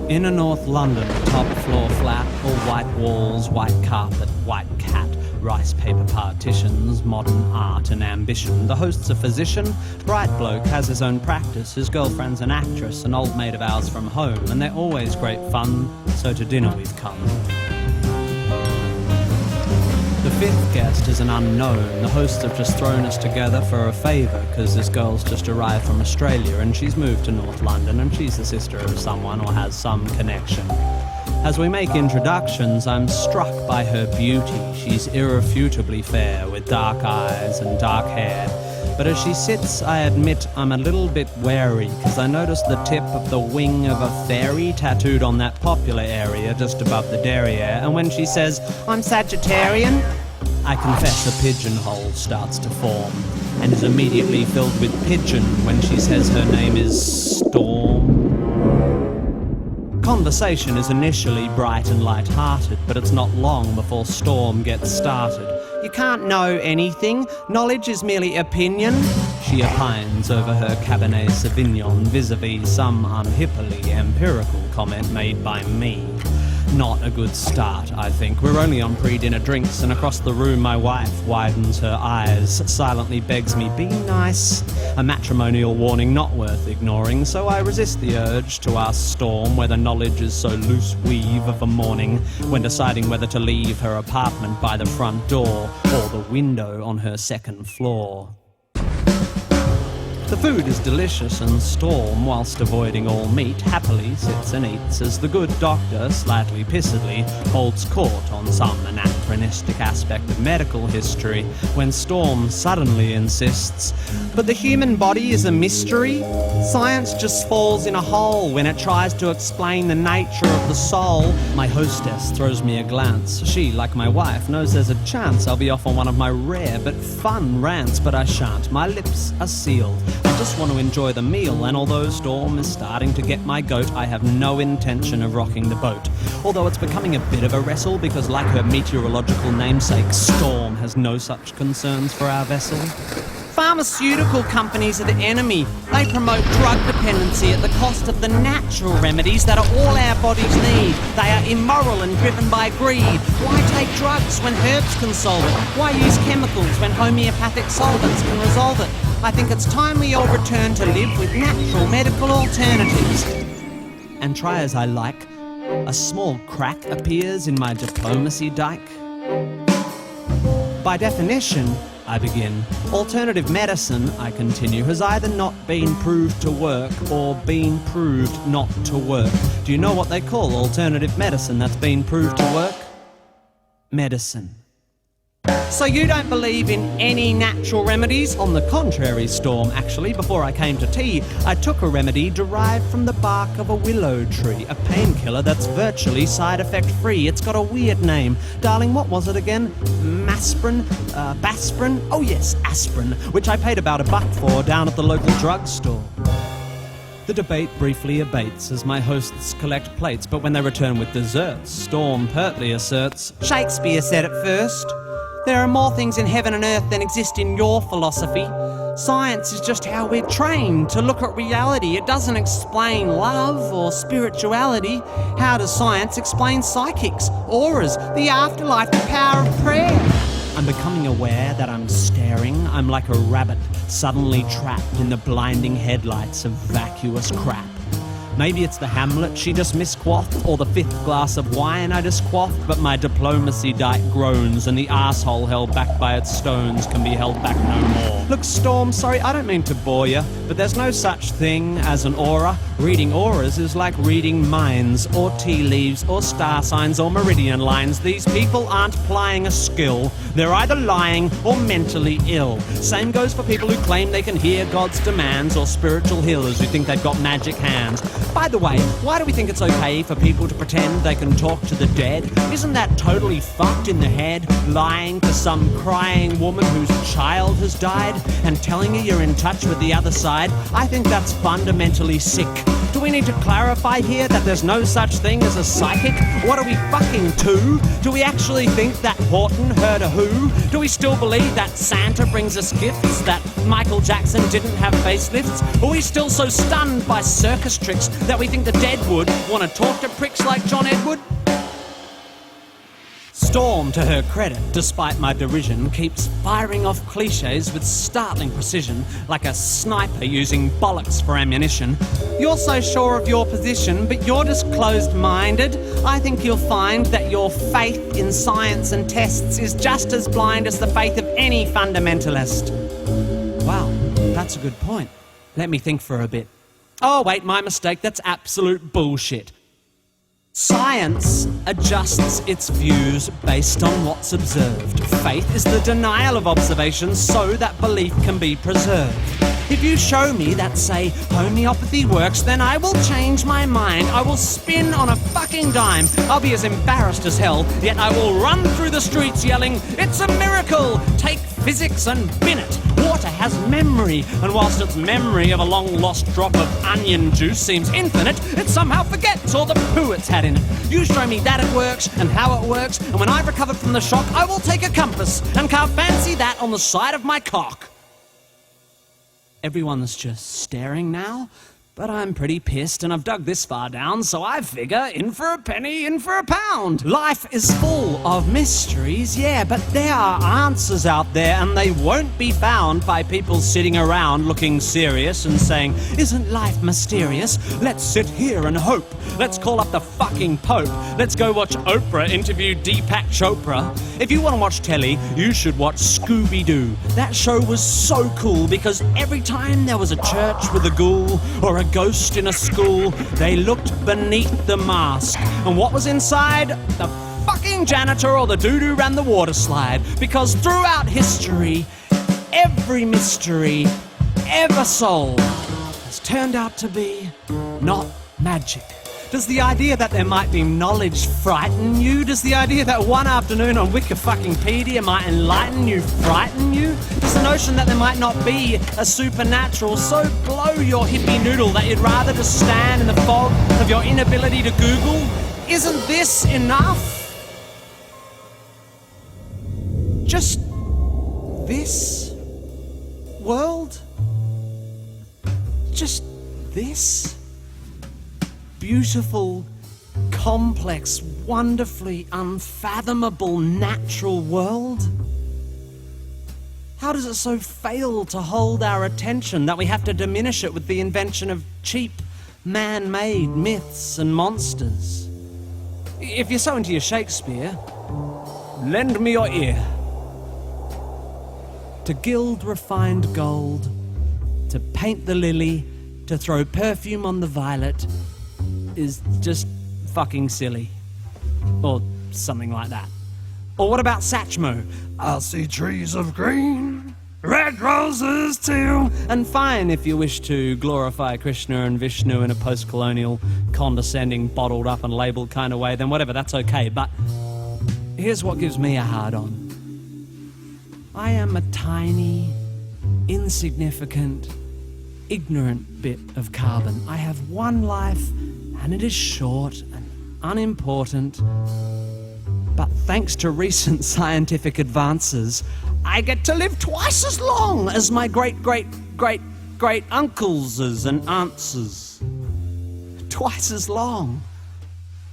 Inner North London, top floor flat, all white walls, white carpet, white cat, rice paper partitions, modern art and ambition. The host's a physician, bright bloke, has his own practice, his girlfriend's an actress, an old mate of ours from home, and they're always great fun, so to dinner we've come. The fifth guest is an unknown. The hosts have just thrown us together for a favour, because this girl's just arrived from Australia and she's moved to North London and she's the sister of someone or has some connection. As we make introductions, I'm struck by her beauty. She's irrefutably fair, with dark eyes and dark hair. But as she sits, I admit I'm a little bit wary, because I notice the tip of the wing of a fairy tattooed on that popular area just above the derriere, and when she says, "I'm Sagittarian," I confess a pigeonhole starts to form, and is immediately filled with pigeon when she says her name is Storm. Conversation is initially bright and light-hearted, but it's not long before Storm gets started. "You can't know anything. Knowledge is merely opinion," she opines over her Cabernet Sauvignon vis-a-vis some unhippily empirical comment made by me. Not a good start, I think. We're only on pre-dinner drinks, and across the room my wife widens her eyes, silently begs me, "Be nice." A matrimonial warning not worth ignoring, so I resist the urge to ask Storm whether knowledge is so loose weave of a morning when deciding whether to leave her apartment by the front door or the window on her second floor. The food is delicious, and Storm, whilst avoiding all meat, happily sits and eats as the good doctor, slightly pissedly, holds court on some anachronistic aspect of medical history when Storm suddenly insists, "But the human body is a mystery. Science just falls in a hole when it tries to explain the nature of the soul." My hostess throws me a glance. She, like my wife, knows there's a chance I'll be off on one of my rare but fun rants, but I shan't. My lips are sealed. I just want to enjoy the meal, and although Storm is starting to get my goat, I have no intention of rocking the boat. Although it's becoming a bit of a wrestle, because like her meteorological namesake, Storm has no such concerns for our vessel. Pharmaceutical companies are the enemy. They promote drug dependency at the cost of the natural remedies that are all our bodies need. They are immoral and driven by greed. Why take drugs when herbs can solve it? Why use chemicals when homeopathic solvents can resolve it? I think it's time we all return to live with natural medical alternatives. And try as I like, a small crack appears in my diplomacy dike. By definition, I begin, alternative medicine, I continue, has either not been proved to work or been proved not to work. Do you know what they call alternative medicine that's been proved to work? Medicine. So you don't believe in any natural remedies? On the contrary, Storm, actually, before I came to tea, I took a remedy derived from the bark of a willow tree, a painkiller that's virtually side-effect free. It's got a weird name. Darling, what was it again? Masprin? Basprin? Oh yes, aspirin, which I paid about $1 for down at the local drugstore. The debate briefly abates as my hosts collect plates, but when they return with desserts, Storm pertly asserts, "Shakespeare said it first. There are more things in heaven and earth than exist in your philosophy. Science is just how we're trained to look at reality. It doesn't explain love or spirituality. How does science explain psychics, auras, the afterlife, the power of prayer?" I'm becoming aware that I'm staring. I'm like a rabbit suddenly trapped in the blinding headlights of vacuous crap. Maybe it's the Hamlet she just misquaffed, or the 5th glass of wine I just quaffed, but my diplomacy dike groans, and the arsehole held back by its stones can be held back no more. Look, Storm, sorry, I don't mean to bore you, but there's no such thing as an aura. Reading auras is like reading minds, or tea leaves, or star signs, or meridian lines. These people aren't plying a skill. They're either lying or mentally ill. Same goes for people who claim they can hear God's demands, or spiritual healers who think they've got magic hands. By the way, why do we think it's okay for people to pretend they can talk to the dead? Isn't that totally fucked in the head? Lying to some crying woman whose child has died and telling her you're in touch with the other side? I think that's fundamentally sick. Do we need to clarify here that there's no such thing as a psychic? What are we fucking to? Do we actually think that Horton heard a who? Do we still believe that Santa brings us gifts? That Michael Jackson didn't have facelifts? Are we still so stunned by circus tricks that we think the dead would want to talk to pricks like John Edward? Storm, to her credit, despite my derision, keeps firing off cliches with startling precision, like a sniper using bollocks for ammunition. You're so sure of your position, but you're just closed-minded. I think you'll find that your faith in science and tests is just as blind as the faith of any fundamentalist. Wow, that's a good point. Let me think for a bit. Oh, wait, my mistake. That's absolute bullshit. Science adjusts its views based on what's observed. Faith is the denial of observations so that belief can be preserved. If you show me that, say, homeopathy works, then I will change my mind. I will spin on a fucking dime. I'll be as embarrassed as hell, yet I will run through the streets yelling, "It's a miracle! Take physics and bin it! Water has memory, and whilst its memory of a long-lost drop of onion juice seems infinite, it somehow forgets all the poo it's had in it. You show me that it works, and how it works, and when I've recovered from the shock, I will take a compass and carve fancy that on the side of my cock." Everyone's just staring now, but I'm pretty pissed and I've dug this far down, so I figure in for a penny, in for a pound. Life is full of mysteries, yeah, but there are answers out there and they won't be found by people sitting around looking serious and saying, "Isn't life mysterious? Let's sit here and hope. Let's call up the fucking Pope. Let's go watch Oprah interview Deepak Chopra." If you want to watch telly, you should watch Scooby-Doo. That show was so cool because every time there was a church with a ghoul or a ghost in a school, they looked beneath the mask. And what was inside? The fucking janitor or the dude who ran the water slide. Because throughout history, every mystery ever solved has turned out to be not magic. Does the idea that there might be knowledge frighten you? Does the idea that one afternoon on Wikipedia might enlighten you frighten you? Does the notion that there might not be a supernatural so blow your hippie noodle that you'd rather just stand in the fog of your inability to Google? Isn't this enough? Just this world? Just this? Beautiful, complex, wonderfully unfathomable natural world? How does it so fail to hold our attention that we have to diminish it with the invention of cheap, man-made myths and monsters? If you're so into your Shakespeare, lend me your ear. To gild refined gold, to paint the lily, to throw perfume on the violet, is just fucking silly. Or something like that. Or what about Satchmo? "I'll see trees of green, red roses too." And fine if you wish to glorify Krishna and Vishnu in a post-colonial, condescending, bottled up and labelled kind of way, then whatever, that's okay. But here's what gives me a hard-on. I am a tiny, insignificant, ignorant bit of carbon. I have one life, and it is short and unimportant. But thanks to recent scientific advances, I get to live twice as long as my great-great-great-great-uncles and aunts. Twice as long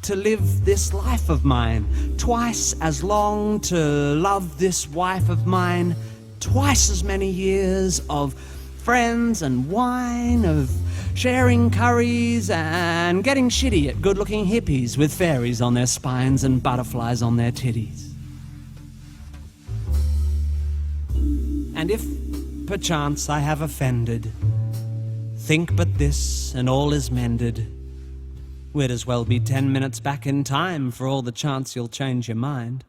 to live this life of mine. Twice as long to love this wife of mine. Twice as many years of friends and wine, of sharing curries and getting shitty at good-looking hippies with fairies on their spines and butterflies on their titties. And if, perchance, I have offended, think but this and all is mended. We'd as well be 10 minutes back in time for all the chance you'll change your mind.